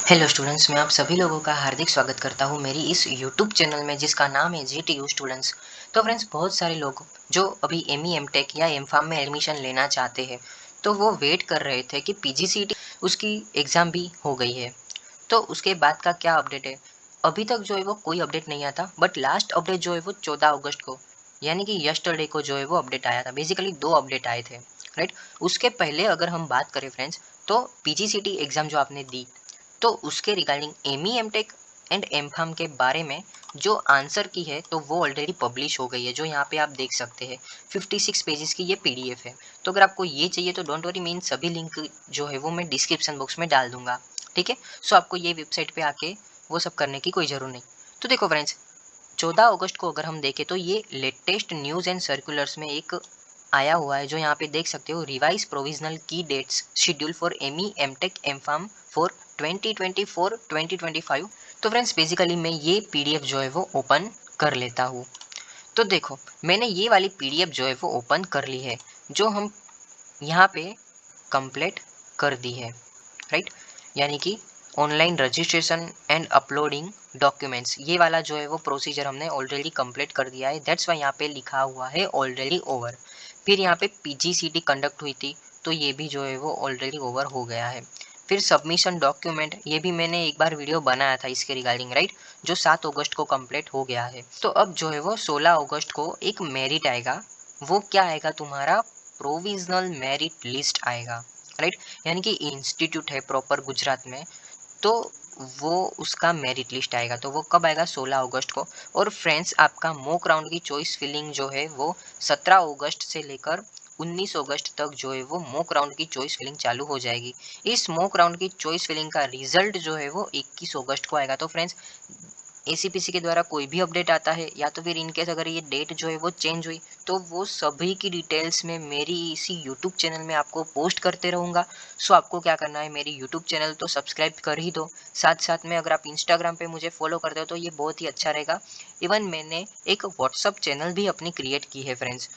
Hello students, मैं आप सभी लोगों का हार्दिक स्वागत करता हूं मेरी इस यूट्यूब चैनल में जिसका नाम है जीटीयू स्टूडेंट्स। तो फ्रेंड्स, बहुत सारे लोग जो अभी एमई एमटेक या एमफार्म में एडमिशन लेना चाहते हैं, तो वो वेट कर रहे थे कि पीजीसीटी उसकी एग्ज़ाम भी हो गई है, तो उसके बाद का क्या अपडेट है। अभी तक जो है वो कोई अपडेट नहीं आता, बट लास्ट अपडेट जो है वो 14 अगस्त को, यानी कि यस्टरडे को जो है वो अपडेट आया था। बेसिकली दो अपडेट आए थे, राइट। उसके पहले अगर हम बात करें फ्रेंड्स, तो पीजीसीटी एग्ज़ाम जो आपने दी, तो उसके regarding ME MTech and MPharm के बारे में जो आंसर की है, तो वो ऑलरेडी पब्लिश हो गई है, जो यहाँ पे आप देख सकते हैं। 56 पेजेस की ये पीडीएफ है। तो अगर आपको ये चाहिए तो डोंट वरी, मीन सभी लिंक जो है वो मैं डिस्क्रिप्शन बॉक्स में डाल दूंगा, ठीक है। सो आपको ये वेबसाइट पे आके वो सब करने की कोई ज़रूरत नहीं। तो देखो फ्रेंड्स, 14 अगस्त को अगर हम देखें तो ये लेटेस्ट न्यूज़ एंड सर्कुलर्स में एक आया हुआ है, जो यहाँ पे देख सकते हो। रिवाइज प्रोविजनल की dates schedule for ME MTech MPharm for 2024-2025। तो फ्रेंड्स, बेसिकली मैं ये पीडीएफ जो है वो ओपन कर लेता हूँ। तो देखो, मैंने ये वाली पीडीएफ जो है वो ओपन कर ली है, जो हम यहाँ पे कंप्लीट कर दी है, राइट। यानी कि online registration and uploading documents, ये वाला जो है वो प्रोसीजर हमने ऑलरेडी कंप्लीट कर दिया है। दैट्स वाई यहाँ पे लिखा हुआ है ऑलरेडी ओवर। फिर यहाँ पे पीजीसीटी कंडक्ट हुई थी, तो ये भी जो है वो ऑलरेडी ओवर हो गया है। फिर सबमिशन डॉक्यूमेंट, ये भी मैंने एक बार वीडियो बनाया था इसके रिगार्डिंग, राइट, जो 7 अगस्त को कंप्लीट हो गया है। तो अब जो है वो 16 अगस्त को एक मेरिट आएगा। वो क्या आएगा? तुम्हारा प्रोविजनल मेरिट लिस्ट आएगा, राइट। यानी कि इंस्टीट्यूट है प्रॉपर गुजरात में, तो वो उसका मेरिट लिस्ट आएगा। तो वो कब आएगा? 16 अगस्त को। और फ्रेंड्स, आपका मॉक राउंड की चॉइस फिलिंग जो है वो 17 अगस्त से लेकर 19 अगस्त तक जो है वो मॉक राउंड की चॉइस फिलिंग चालू हो जाएगी। इस मॉक राउंड की चॉइस फिलिंग का रिजल्ट जो है वो 21 अगस्त को आएगा। तो फ्रेंड्स, एसीपीसी के द्वारा कोई भी अपडेट आता है, या तो फिर इनकेस अगर ये डेट जो है वो चेंज हुई, तो वो सभी की डिटेल्स में मेरी इसी यूट्यूब चैनल में आपको पोस्ट करते रहूँगा। सो आपको क्या करना है, मेरी यूट्यूब चैनल तो सब्सक्राइब कर ही दो। साथ साथ में अगर आप इंस्टाग्राम पे मुझे फॉलो करते हो तो ये बहुत ही अच्छा रहेगा। इवन मैंने एक व्हाट्सअप चैनल भी अपनी क्रिएट की है फ्रेंड्स।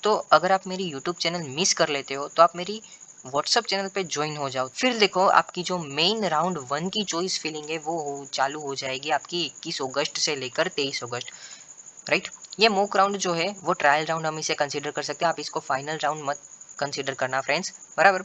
तो अगर आप मेरी यूट्यूब चैनल मिस कर लेते हो, तो आप मेरी व्हाट्सअप चैनल पे ज्वाइन हो जाओ। फिर देखो, आपकी जो मेन राउंड 1 की चॉइस फिलिंग है वो चालू हो जाएगी आपकी 21 अगस्त से लेकर 23 अगस्त, राइट। ये मॉक राउंड जो है वो ट्रायल राउंड हम इसे कंसीडर कर सकते हैं, आप इसको फाइनल राउंड मत कंसीडर करना फ्रेंड्स, बराबर।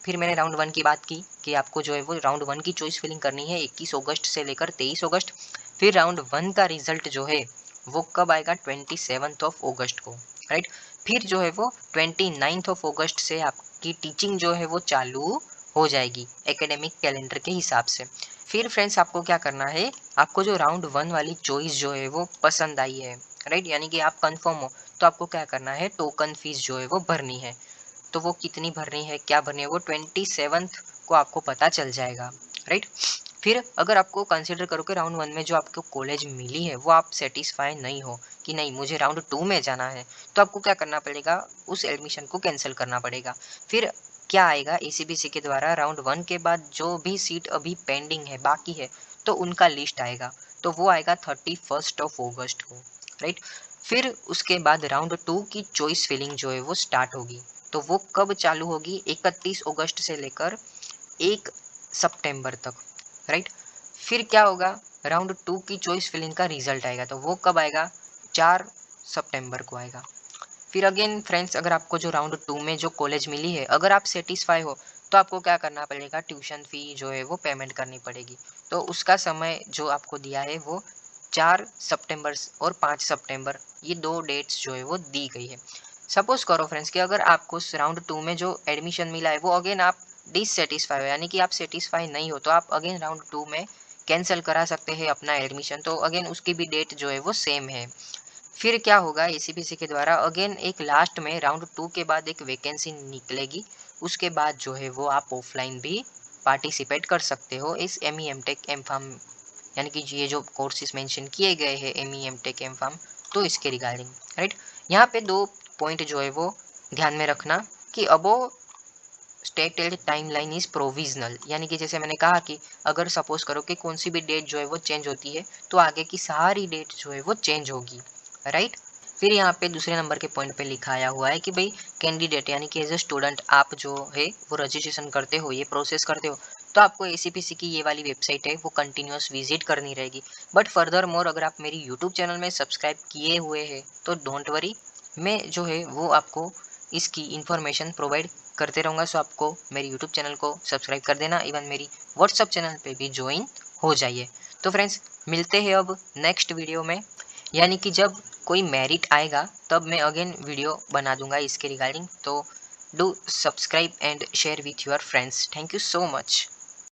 फिर मैंने राउंड 1 की बात की कि आपको जो है वो राउंड 1 की चॉइस फिलिंग करनी है 21 अगस्त से लेकर 23 अगस्त। फिर राउंड 1 का रिजल्ट जो है वो कब आएगा? 27 अगस्त को, राइट। फिर जो है वो 29 अगस्त से आपकी टीचिंग जो है वो चालू हो जाएगी एकेडमिक कैलेंडर के हिसाब से। फिर फ्रेंड्स, आपको क्या करना है, आपको जो राउंड 1 वाली चॉइस जो है वो पसंद आई है, राइट, यानी कि आप कंफर्म हो, तो आपको क्या करना है, टोकन फीस जो है वो भरनी है। तो वो कितनी भरनी है, क्या भरनी है, वो 27 को आपको पता चल जाएगा, राइट। फिर अगर आपको कंसिडर करो कि राउंड 1 में जो आपको कॉलेज मिली है वो आप सेटिस्फाई नहीं हो, कि नहीं मुझे राउंड 2 में जाना है, तो आपको क्या करना पड़ेगा, उस एडमिशन को कैंसिल करना पड़ेगा। फिर क्या आएगा, एसीबीसी के द्वारा राउंड 1 के बाद जो भी सीट अभी पेंडिंग है, बाकी है, तो उनका लिस्ट आएगा। तो वो आएगा 31 अगस्त को, राइट। फिर उसके बाद राउंड 2 की चॉइस फिलिंग जो है वो स्टार्ट होगी। तो वो कब चालू होगी? 31 अगस्त से लेकर 1 सितंबर तक, राइट। फिर क्या होगा, राउंड 2 की चॉइस फिलिंग का रिजल्ट आएगा, तो वो कब आएगा? 4 सितंबर को आएगा। फिर अगेन फ्रेंड्स, अगर आपको जो राउंड 2 में जो कॉलेज मिली है, अगर आप सेटिस्फाई हो, तो आपको क्या करना पड़ेगा, ट्यूशन फ़ी जो है वो पेमेंट करनी पड़ेगी। तो उसका समय जो आपको दिया है वो 4 सितंबर और 5 सितंबर, ये 2 डेट्स जो है वो दी गई है। सपोज़ करो फ्रेंड्स कि अगर आपको राउंड 2 में जो एडमिशन मिला है वो अगेन आप डिससैटिस्फाई हो, यानी कि आप सेटिस्फाई नहीं हो, तो आप अगेन राउंड 2 में कैंसिल करा सकते हैं अपना एडमिशन। तो अगेन उसकी भी डेट जो है वो सेम है। फिर क्या होगा, एसीबीसी के द्वारा अगेन एक लास्ट में राउंड 2 के बाद एक वैकेंसी निकलेगी। उसके बाद जो है वो आप ऑफलाइन भी पार्टिसिपेट कर सकते हो इस एमई एमटेक एमफार्म, यानी कि ये जो कोर्सेज मेंशन किए गए हैं एमई एमटेक एमफार्म, तो इसके रिगार्डिंग, राइट। यहाँ पे 2 पॉइंट जो है वो ध्यान में रखना कि अबो स्टेटेड टाइमलाइन इज प्रोविजनल, यानी कि जैसे मैंने कहा कि अगर सपोज करो कि कौन सी भी डेट जो है वो चेंज होती है, तो आगे की सारी डेट जो है वो चेंज होगी, राइट। फिर यहाँ पे दूसरे नंबर के पॉइंट पे लिखाया हुआ है कि भाई कैंडिडेट, यानी कि एज ए स्टूडेंट आप जो है वो रजिस्ट्रेशन करते हो, ये प्रोसेस करते हो, तो आपको एसीपीसी की ये वाली वेबसाइट है वो कंटिन्यूअस विजिट करनी रहेगी। बट फर्दर मोर अगर आप मेरी यूट्यूब चैनल में सब्सक्राइब किए हुए हैं तो डोंट वरी, मैं जो है वो आपको इसकी इन्फॉर्मेशन प्रोवाइड करते रहूँगा। सो आपको मेरी यूट्यूब चैनल को सब्सक्राइब कर देना, इवन मेरी व्हाट्सअप चैनल पे भी ज्वाइन हो जाइए। तो फ्रेंड्स मिलते हैं अब नेक्स्ट वीडियो में, यानी कि जब कोई मेरिट आएगा तब मैं अगेन वीडियो बना दूंगा इसके रिगार्डिंग। तो do subscribe and share with your friends. Thank you so much.